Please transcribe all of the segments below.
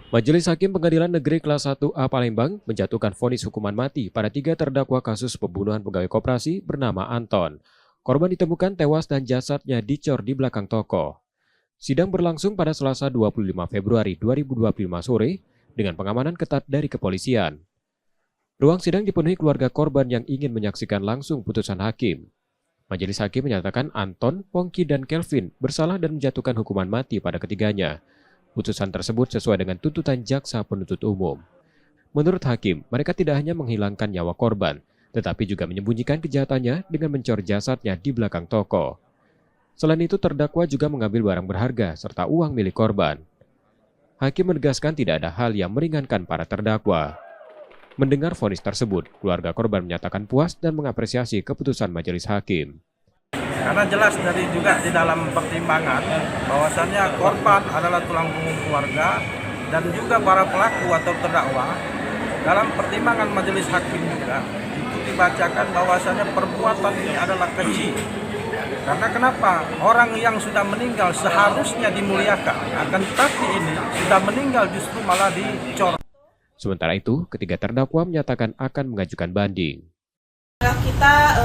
Majelis Hakim Pengadilan Negeri Kelas 1A Palembang menjatuhkan vonis hukuman mati pada 3 terdakwa kasus pembunuhan pegawai koperasi bernama Anton. Korban ditemukan tewas dan jasadnya dicor di belakang toko. Sidang berlangsung pada Selasa 25 Februari 2025 sore dengan pengamanan ketat dari kepolisian. Ruang sidang dipenuhi keluarga korban yang ingin menyaksikan langsung putusan hakim. Majelis Hakim menyatakan Anton, Pongki, dan Kelvin bersalah dan menjatuhkan hukuman mati pada ketiganya. Putusan tersebut sesuai dengan tuntutan jaksa penuntut umum. Menurut hakim, mereka tidak hanya menghilangkan nyawa korban, tetapi juga menyembunyikan kejahatannya dengan mencor jasadnya di belakang toko. Selain itu, terdakwa juga mengambil barang berharga serta uang milik korban. Hakim menegaskan tidak ada hal yang meringankan para terdakwa. Mendengar vonis tersebut, keluarga korban menyatakan puas dan mengapresiasi keputusan majelis hakim. Karena jelas juga di dalam pertimbangan bahwasannya korban adalah tulang punggung keluarga dan juga para pelaku atau terdakwa. Dalam pertimbangan majelis hakim juga itu dibacakan bahwasannya perbuatan ini adalah keji. Karena kenapa? Orang yang sudah meninggal seharusnya dimuliakan, akan tetapi ini sudah meninggal justru malah dicor. Sementara itu, ketiga terdakwa menyatakan akan mengajukan banding. Kita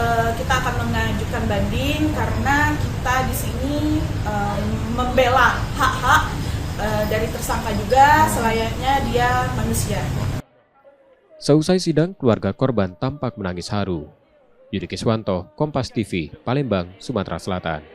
akan mengajukan banding karena kita di sini membela hak-hak dari tersangka juga, selayaknya dia manusia. Seusai sidang, keluarga korban tampak menangis haru. Yudi Kiswanto, Kompas TV, Palembang, Sumatera Selatan.